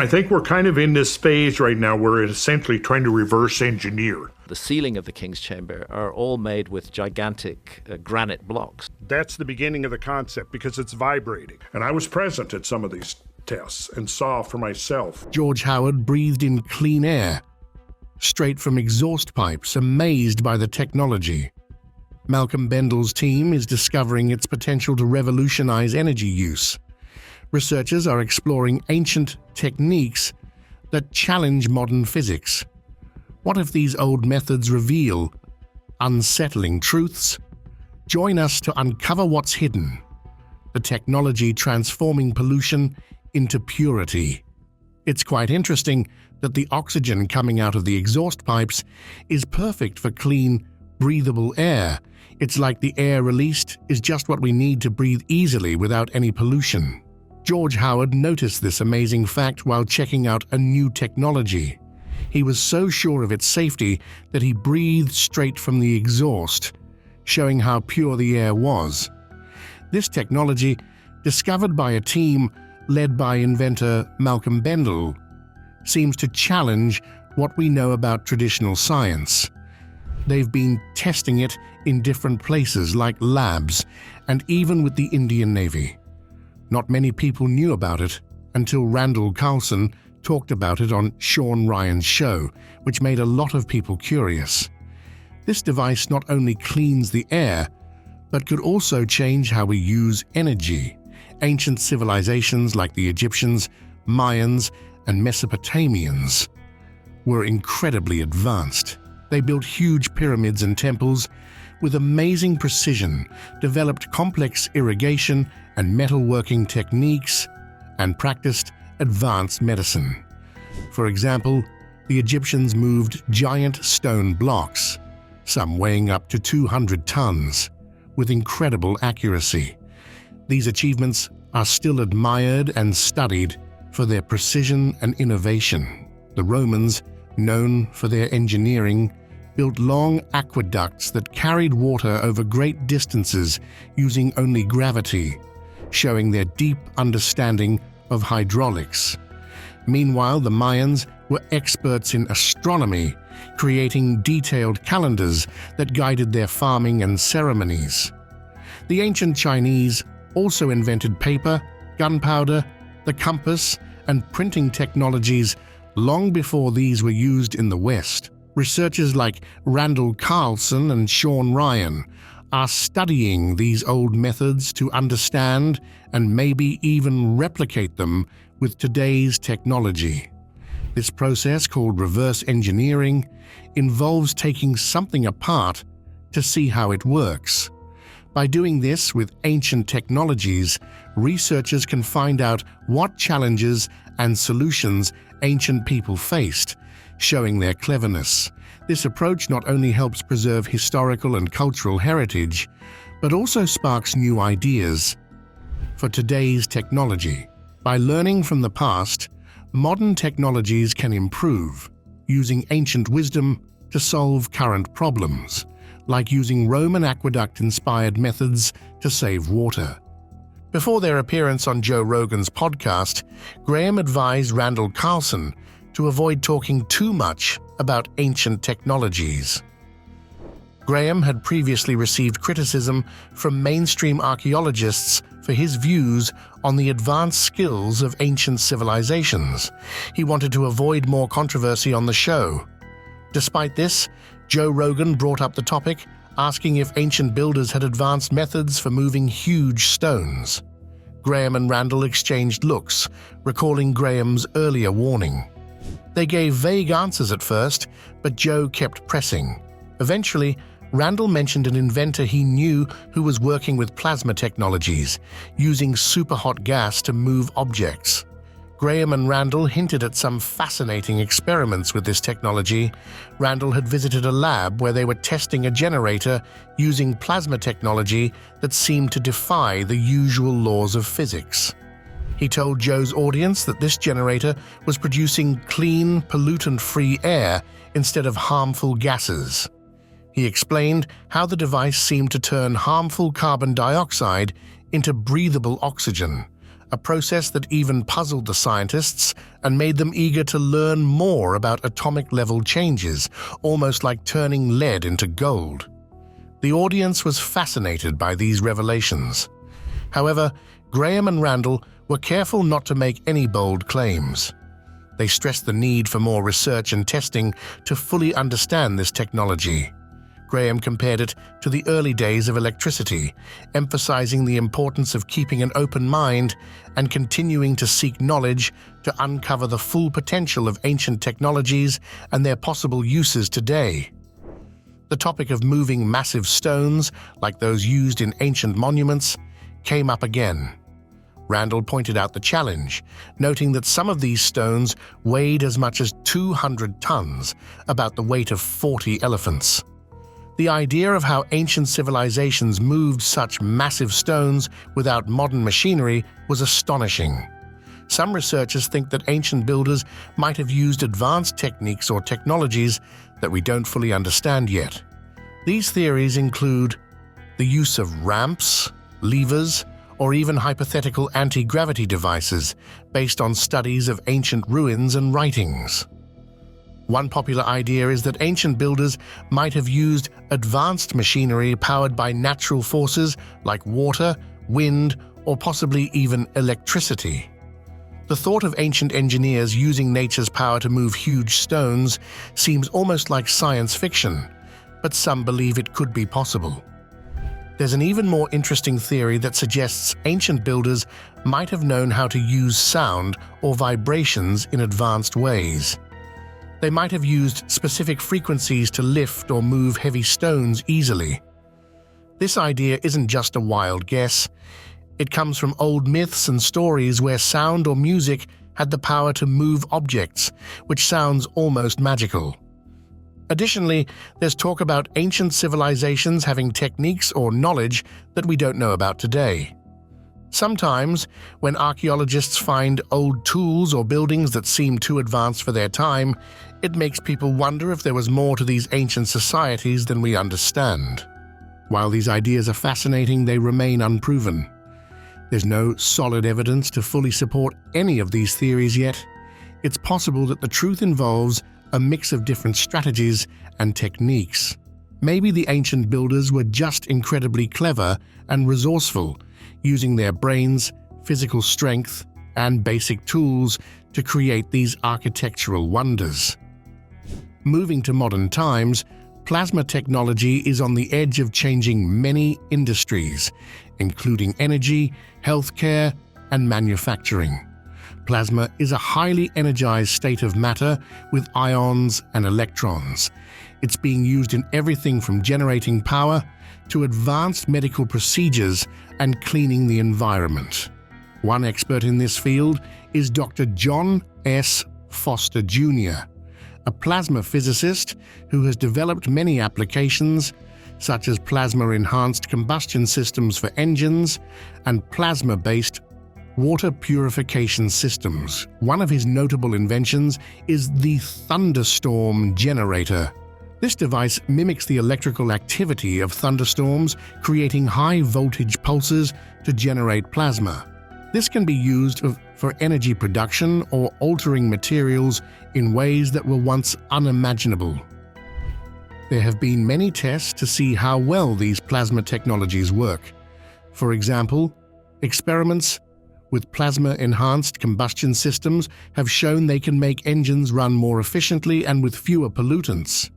I think we're kind of in this phase right now where it's essentially trying to reverse engineer. The ceiling of the King's Chamber are all made with gigantic granite blocks. That's the beginning of the concept because it's vibrating. And I was present at some of these tests and saw for myself. George Howard breathed in clean air, straight from exhaust pipes, amazed by the technology. Malcolm Bendel's team is discovering its potential to revolutionize energy use. Researchers are exploring ancient techniques that challenge modern physics. What if these old methods reveal unsettling truths? Join us to uncover what's hidden. The technology transforming pollution into purity. It's quite interesting that the oxygen coming out of the exhaust pipes is perfect for clean, breathable air. It's like the air released is just what we need to breathe easily without any pollution. George Howard noticed this amazing fact while checking out a new technology. He was so sure of its safety that he breathed straight from the exhaust, showing how pure the air was. This technology, discovered by a team led by inventor Malcolm Bendel, seems to challenge what we know about traditional science. They've been testing it in different places like labs and even with the Indian Navy. Not many people knew about it until Randall Carlson talked about it on Sean Ryan's show, which made a lot of people curious. This device not only cleans the air, but could also change how we use energy. Ancient civilizations like the Egyptians, Mayans, and Mesopotamians were incredibly advanced. They built huge pyramids and temples with amazing precision, developed complex irrigation and metalworking techniques, and practiced advanced medicine. For example, the Egyptians moved giant stone blocks, some weighing up to 200 tons, with incredible accuracy. These achievements are still admired and studied for their precision and innovation. The Romans, known for their engineering, built long aqueducts that carried water over great distances using only gravity, showing their deep understanding of hydraulics. Meanwhile, the Mayans were experts in astronomy, creating detailed calendars that guided their farming and ceremonies. The ancient Chinese also invented paper, gunpowder, the compass, and printing technologies long before these were used in the West. Researchers like Randall Carlson and Sean Ryan are studying these old methods to understand and maybe even replicate them with today's technology. This process, called reverse engineering, involves taking something apart to see how it works. By doing this with ancient technologies, researchers can find out what challenges and solutions ancient people faced, showing their cleverness. This approach not only helps preserve historical and cultural heritage, but also sparks new ideas for today's technology. By learning from the past, modern technologies can improve, using ancient wisdom to solve current problems, like using Roman aqueduct-inspired methods to save water. Before their appearance on Joe Rogan's podcast, Graham advised Randall Carlson to avoid talking too much about ancient technologies. Graham had previously received criticism from mainstream archaeologists for his views on the advanced skills of ancient civilizations. He wanted to avoid more controversy on the show. Despite this, Joe Rogan brought up the topic, asking if ancient builders had advanced methods for moving huge stones. Graham and Randall exchanged looks, recalling Graham's earlier warning. They gave vague answers at first, but Joe kept pressing. Eventually, Randall mentioned an inventor he knew who was working with plasma technologies, using superhot gas to move objects. Graham and Randall hinted at some fascinating experiments with this technology. Randall had visited a lab where they were testing a generator using plasma technology that seemed to defy the usual laws of physics. He told Joe's audience that this generator was producing clean, pollutant-free air instead of harmful gases. He explained how the device seemed to turn harmful carbon dioxide into breathable oxygen, a process that even puzzled the scientists and made them eager to learn more about atomic-level changes, almost like turning lead into gold. The audience was fascinated by these revelations. However, Graham and Randall were careful not to make any bold claims. They stressed the need for more research and testing to fully understand this technology. Graham compared it to the early days of electricity, emphasizing the importance of keeping an open mind and continuing to seek knowledge to uncover the full potential of ancient technologies and their possible uses today. The topic of moving massive stones, like those used in ancient monuments, came up again. Randall pointed out the challenge, noting that some of these stones weighed as much as 200 tons, about the weight of 40 elephants. The idea of how ancient civilizations moved such massive stones without modern machinery was astonishing. Some researchers think that ancient builders might have used advanced techniques or technologies that we don't fully understand yet. These theories include the use of ramps, levers, or even hypothetical anti-gravity devices based on studies of ancient ruins and writings. One popular idea is that ancient builders might have used advanced machinery powered by natural forces like water, wind, or possibly even electricity. The thought of ancient engineers using nature's power to move huge stones seems almost like science fiction, but some believe it could be possible. There's an even more interesting theory that suggests ancient builders might have known how to use sound or vibrations in advanced ways. They might have used specific frequencies to lift or move heavy stones easily. This idea isn't just a wild guess. It comes from old myths and stories where sound or music had the power to move objects, which sounds almost magical. Additionally, there's talk about ancient civilizations having techniques or knowledge that we don't know about today. Sometimes, when archaeologists find old tools or buildings that seem too advanced for their time, it makes people wonder if there was more to these ancient societies than we understand. While these ideas are fascinating, they remain unproven. There's no solid evidence to fully support any of these theories yet. It's possible that the truth involves a mix of different strategies and techniques. Maybe the ancient builders were just incredibly clever and resourceful, using their brains, physical strength, and basic tools to create these architectural wonders. Moving to modern times, plasma technology is on the edge of changing many industries, including energy, healthcare, and manufacturing. Plasma is a highly energized state of matter with ions and electrons. It's being used in everything from generating power to advanced medical procedures and cleaning the environment. One expert in this field is Dr. John S. Foster Jr., a plasma physicist who has developed many applications, such as plasma-enhanced combustion systems for engines and plasma-based water purification systems. One of his notable inventions is the thunderstorm generator. This device mimics the electrical activity of thunderstorms, creating high-voltage pulses to generate plasma. This can be used for energy production or altering materials in ways that were once unimaginable. There have been many tests to see how well these plasma technologies work. For example, experiments with plasma-enhanced combustion systems have shown they can make engines run more efficiently and with fewer pollutants.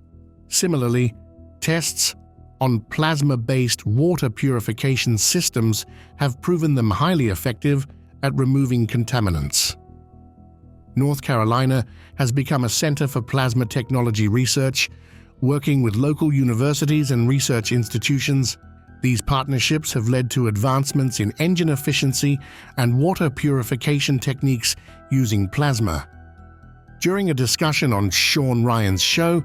Similarly, tests on plasma-based water purification systems have proven them highly effective at removing contaminants. North Carolina has become a center for plasma technology research, working with local universities and research institutions. These partnerships have led to advancements in engine efficiency and water purification techniques using plasma. During a discussion on Sean Ryan's show,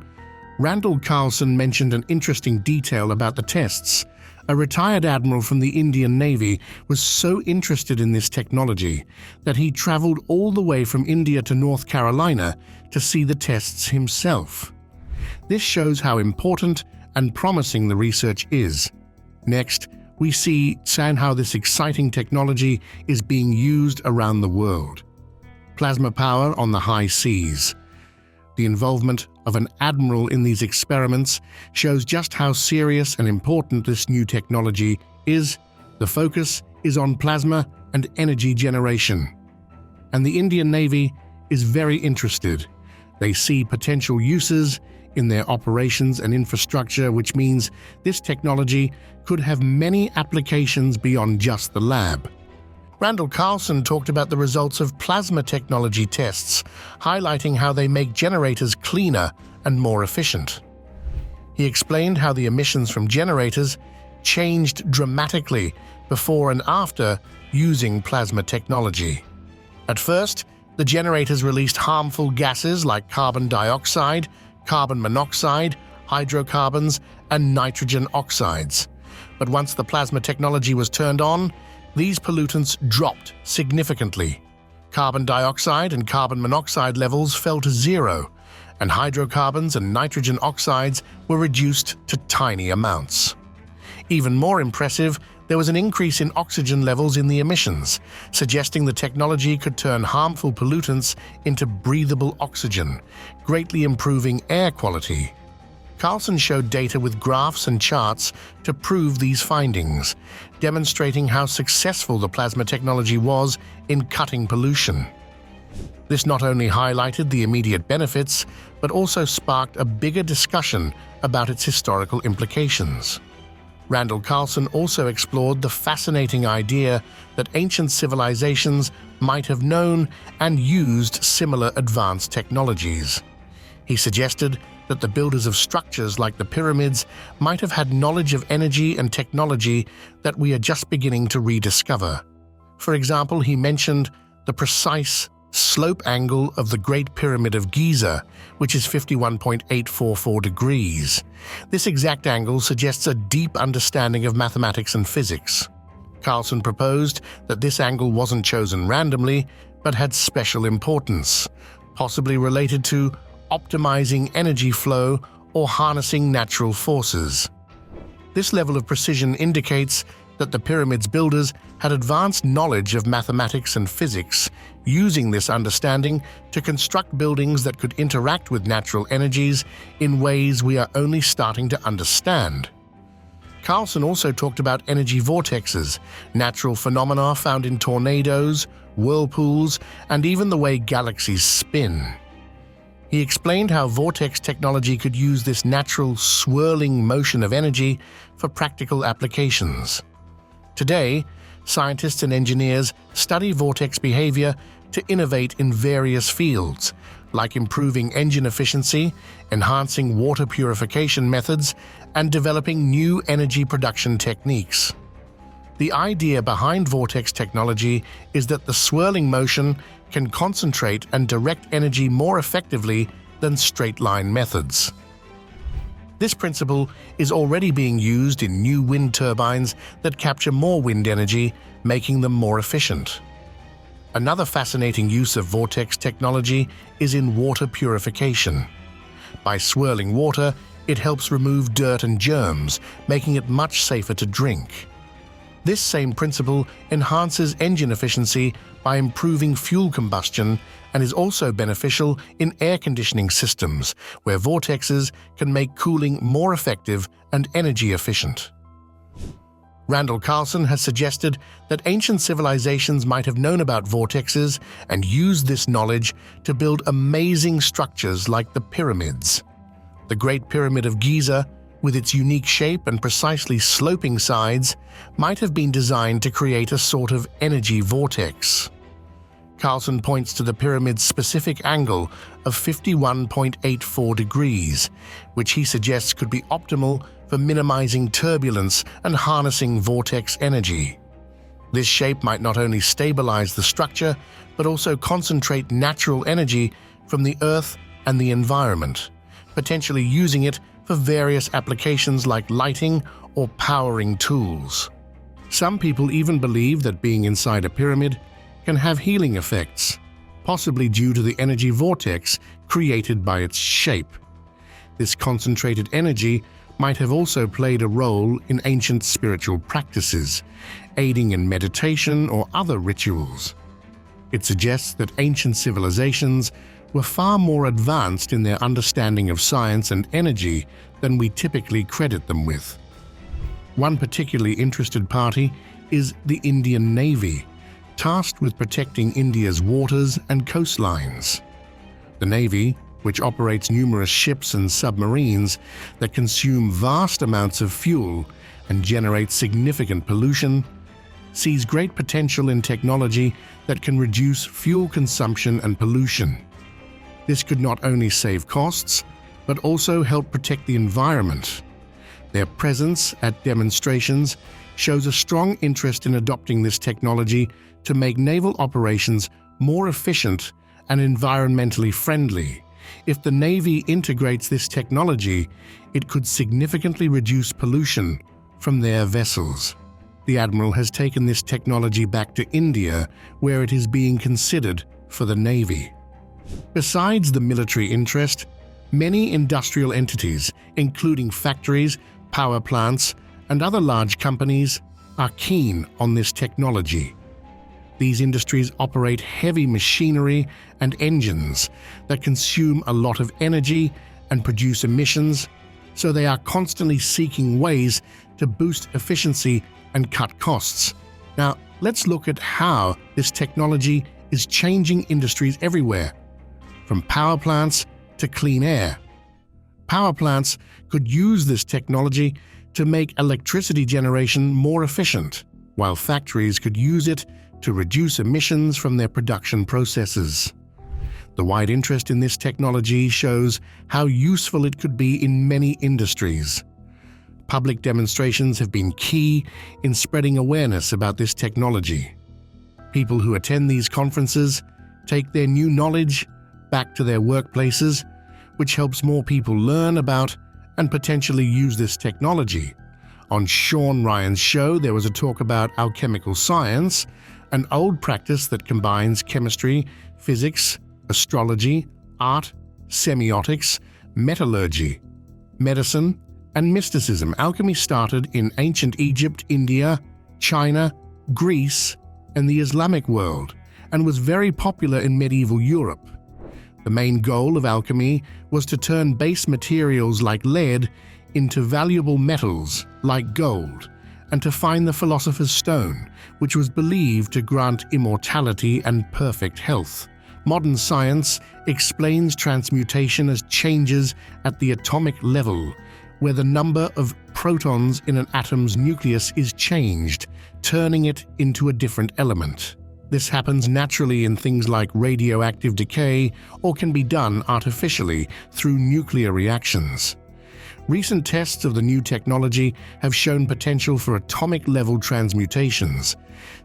Randall Carlson mentioned an interesting detail about the tests. A retired admiral from the Indian Navy was so interested in this technology that he traveled all the way from India to North Carolina to see the tests himself. This shows how important and promising the research is. Next, we see how this exciting technology is being used around the world. Plasma power on the high seas. The involvement of an admiral in these experiments shows just how serious and important this new technology is. The focus is on plasma and energy generation. And the Indian Navy is very interested. They see potential uses in their operations and infrastructure, which means this technology could have many applications beyond just the lab. Randall Carlson talked about the results of plasma technology tests, highlighting how they make generators cleaner and more efficient. He explained how the emissions from generators changed dramatically before and after using plasma technology. At first, the generators released harmful gases like carbon dioxide, carbon monoxide, hydrocarbons, and nitrogen oxides. But once the plasma technology was turned on, these pollutants dropped significantly. Carbon dioxide and carbon monoxide levels fell to zero, and hydrocarbons and nitrogen oxides were reduced to tiny amounts. Even more impressive, there was an increase in oxygen levels in the emissions, suggesting the technology could turn harmful pollutants into breathable oxygen, greatly improving air quality. Carlson showed data with graphs and charts to prove these findings, demonstrating how successful the plasma technology was in cutting pollution. This not only highlighted the immediate benefits, but also sparked a bigger discussion about its historical implications. Randall Carlson also explored the fascinating idea that ancient civilizations might have known and used similar advanced technologies. He suggested that the builders of structures like the pyramids might have had knowledge of energy and technology that we are just beginning to rediscover. For example, he mentioned the precise slope angle of the Great Pyramid of Giza, which is 51.844 degrees. This exact angle suggests a deep understanding of mathematics and physics. Carlson proposed that this angle wasn't chosen randomly, but had special importance, possibly related to optimizing energy flow or harnessing natural forces. This level of precision indicates that the pyramid's builders had advanced knowledge of mathematics and physics, using this understanding to construct buildings that could interact with natural energies in ways we are only starting to understand. Carlson also talked about energy vortexes, natural phenomena found in tornadoes, whirlpools, and even the way galaxies spin. He explained how vortex technology could use this natural swirling motion of energy for practical applications. Today, scientists and engineers study vortex behavior to innovate in various fields, like improving engine efficiency, enhancing water purification methods, and developing new energy production techniques. The idea behind vortex technology is that the swirling motion can concentrate and direct energy more effectively than straight-line methods. This principle is already being used in new wind turbines that capture more wind energy, making them more efficient. Another fascinating use of vortex technology is in water purification. By swirling water, it helps remove dirt and germs, making it much safer to drink. This same principle enhances engine efficiency by improving fuel combustion and is also beneficial in air conditioning systems, where vortexes can make cooling more effective and energy efficient. Randall Carlson has suggested that ancient civilizations might have known about vortexes and used this knowledge to build amazing structures like the pyramids. The Great Pyramid of Giza, with its unique shape and precisely sloping sides, might have been designed to create a sort of energy vortex. Carlson points to the pyramid's specific angle of 51.84 degrees, which he suggests could be optimal for minimizing turbulence and harnessing vortex energy. This shape might not only stabilize the structure, but also concentrate natural energy from the Earth and the environment, potentially using it for various applications like lighting or powering tools. Some people even believe that being inside a pyramid can have healing effects, possibly due to the energy vortex created by its shape. This concentrated energy might have also played a role in ancient spiritual practices, aiding in meditation or other rituals. It suggests that ancient civilizations were far more advanced in their understanding of science and energy than we typically credit them with. One particularly interested party is the Indian Navy, tasked with protecting India's waters and coastlines. The Navy, which operates numerous ships and submarines that consume vast amounts of fuel and generate significant pollution, sees great potential in technology that can reduce fuel consumption and pollution. This could not only save costs, but also help protect the environment. Their presence at demonstrations shows a strong interest in adopting this technology to make naval operations more efficient and environmentally friendly. If the Navy integrates this technology, it could significantly reduce pollution from their vessels. The Admiral has taken this technology back to India, where it is being considered for the Navy. Besides the military interest, many industrial entities, including factories, power plants, and other large companies, are keen on this technology. These industries operate heavy machinery and engines that consume a lot of energy and produce emissions, so they are constantly seeking ways to boost efficiency and cut costs. Now, let's look at how this technology is changing industries everywhere, from power plants to clean air. Power plants could use this technology to make electricity generation more efficient, while factories could use it to reduce emissions from their production processes. The wide interest in this technology shows how useful it could be in many industries. Public demonstrations have been key in spreading awareness about this technology. People who attend these conferences take their new knowledge back to their workplaces, which helps more people learn about and potentially use this technology. On Sean Ryan's show, there was a talk about alchemical science, an old practice that combines chemistry, physics, astrology, art, semiotics, metallurgy, medicine, and mysticism. Alchemy started in ancient Egypt, India, China, Greece, and the Islamic world, and was very popular in medieval Europe. The main goal of alchemy was to turn base materials like lead into valuable metals like gold, and to find the philosopher's stone, which was believed to grant immortality and perfect health. Modern science explains transmutation as changes at the atomic level, where the number of protons in an atom's nucleus is changed, turning it into a different element. This happens naturally in things like radioactive decay, or can be done artificially through nuclear reactions. Recent tests of the new technology have shown potential for atomic-level transmutations,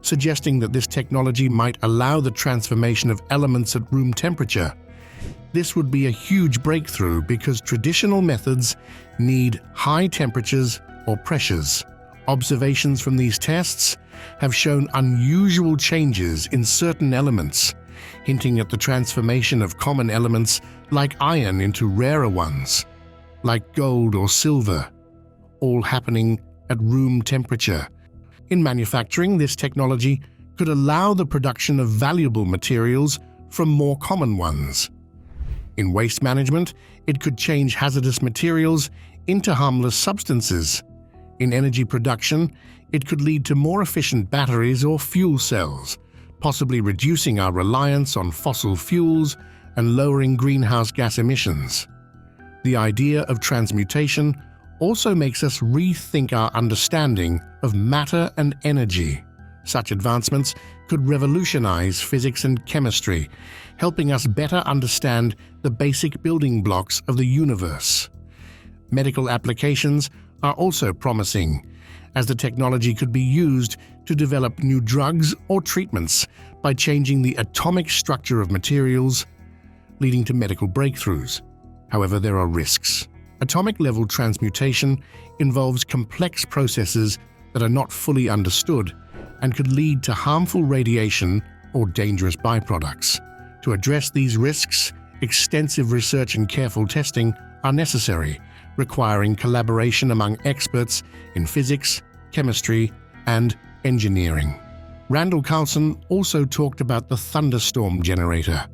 suggesting that this technology might allow the transformation of elements at room temperature. This would be a huge breakthrough because traditional methods need high temperatures or pressures. Observations from these tests have shown unusual changes in certain elements, hinting at the transformation of common elements like iron into rarer ones, like gold or silver, all happening at room temperature. In manufacturing, this technology could allow the production of valuable materials from more common ones. In waste management, it could change hazardous materials into harmless substances. In energy production, it could lead to more efficient batteries or fuel cells, possibly reducing our reliance on fossil fuels and lowering greenhouse gas emissions. The idea of transmutation also makes us rethink our understanding of matter and energy. Such advancements could revolutionize physics and chemistry, helping us better understand the basic building blocks of the universe. Medical applications are also promising, as the technology could be used to develop new drugs or treatments by changing the atomic structure of materials, leading to medical breakthroughs. However, there are risks. Atomic-level transmutation involves complex processes that are not fully understood and could lead to harmful radiation or dangerous byproducts. To address these risks, extensive research and careful testing are necessary, requiring collaboration among experts in physics, chemistry, and engineering. Randall Carlson also talked about the thunderstorm generator,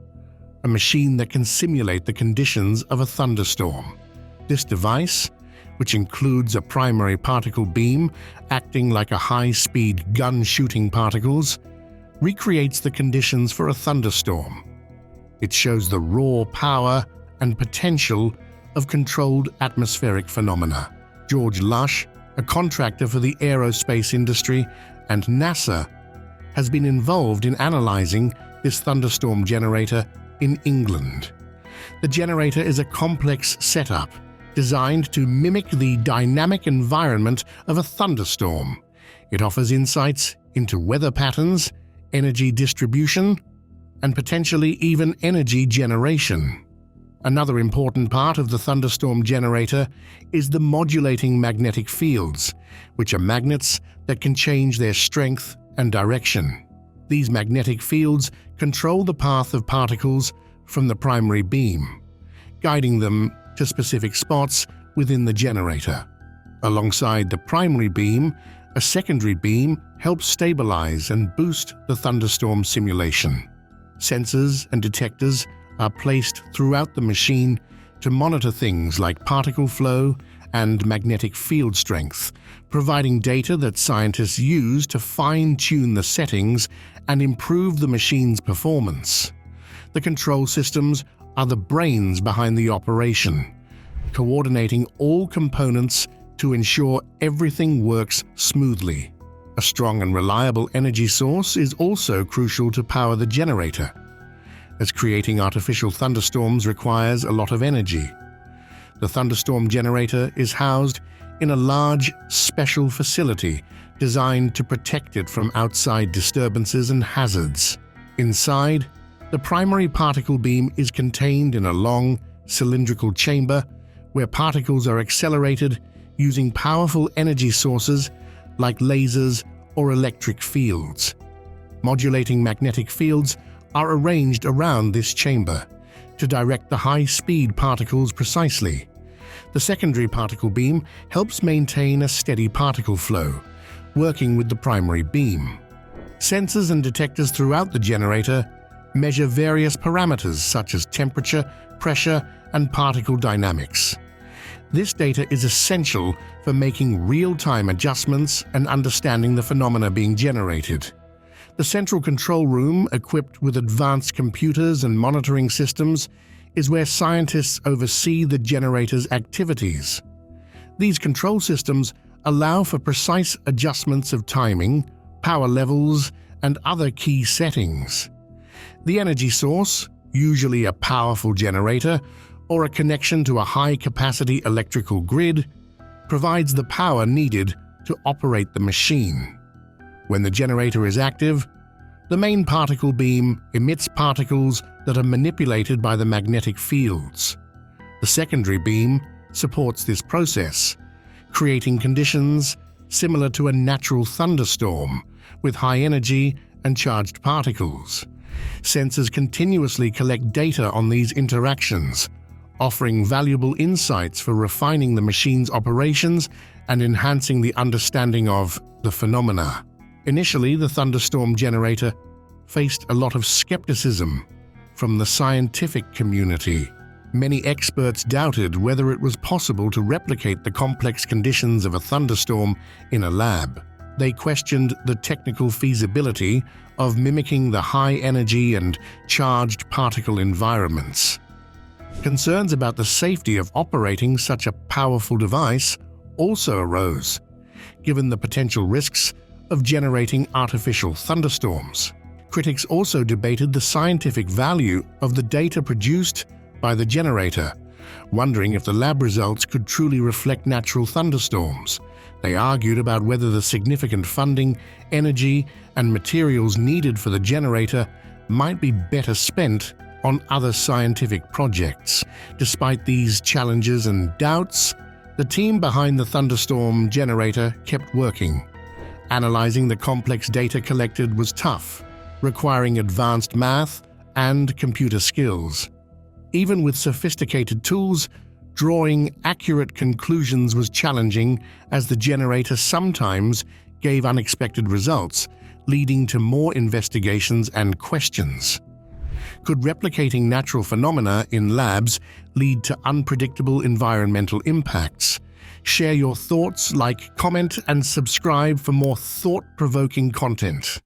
a machine that can simulate the conditions of a thunderstorm. This device, which includes a primary particle beam acting like a high-speed gun shooting particles, recreates the conditions for a thunderstorm. It shows the raw power and potential of controlled atmospheric phenomena. George Lush, a contractor for the aerospace industry, and NASA, has been involved in analyzing this thunderstorm generator in England. The generator is a complex setup designed to mimic the dynamic environment of a thunderstorm. It offers insights into weather patterns, energy distribution, and potentially even energy generation. Another important part of the thunderstorm generator is the modulating magnetic fields, which are magnets that can change their strength and direction. These magnetic fields control the path of particles from the primary beam, guiding them to specific spots within the generator. Alongside the primary beam, a secondary beam helps stabilize and boost the thunderstorm simulation. Sensors and detectors are placed throughout the machine to monitor things like particle flow and magnetic field strength, providing data that scientists use to fine-tune the settings and improve the machine's performance. The control systems are the brains behind the operation, coordinating all components to ensure everything works smoothly. A strong and reliable energy source is also crucial to power the generator, as creating artificial thunderstorms requires a lot of energy. The thunderstorm generator is housed in a large, special facility designed to protect it from outside disturbances and hazards. Inside, the primary particle beam is contained in a long, cylindrical chamber where particles are accelerated using powerful energy sources like lasers or electric fields. Modulating magnetic fields are arranged around this chamber to direct the high-speed particles precisely. The secondary particle beam helps maintain a steady particle flow, working with the primary beam. Sensors and detectors throughout the generator measure various parameters such as temperature, pressure, and particle dynamics. This data is essential for making real-time adjustments and understanding the phenomena being generated. The central control room, equipped with advanced computers and monitoring systems, is where scientists oversee the generator's activities. These control systems allow for precise adjustments of timing, power levels, and other key settings. The energy source, usually a powerful generator or a connection to a high-capacity electrical grid, provides the power needed to operate the machine. When the generator is active, the main particle beam emits particles that are manipulated by the magnetic fields. The secondary beam supports this process, creating conditions similar to a natural thunderstorm with high energy and charged particles. Sensors continuously collect data on these interactions, offering valuable insights for refining the machine's operations and enhancing the understanding of the phenomena. Initially, the thunderstorm generator faced a lot of skepticism from the scientific community. Many experts doubted whether it was possible to replicate the complex conditions of a thunderstorm in a lab. They questioned the technical feasibility of mimicking the high energy and charged particle environments. Concerns about the safety of operating such a powerful device also arose, given the potential risks of generating artificial thunderstorms. Critics also debated the scientific value of the data produced by the generator, wondering if the lab results could truly reflect natural thunderstorms. They argued about whether the significant funding, energy, and materials needed for the generator might be better spent on other scientific projects. Despite these challenges and doubts, the team behind the thunderstorm generator kept working. Analyzing the complex data collected was tough, requiring advanced math and computer skills. Even with sophisticated tools, Drawing accurate conclusions was challenging, as the generator sometimes gave unexpected results, leading to more investigations and questions. Could replicating natural phenomena in labs lead to unpredictable environmental impacts? Share your thoughts, like, comment, and subscribe for more thought-provoking content.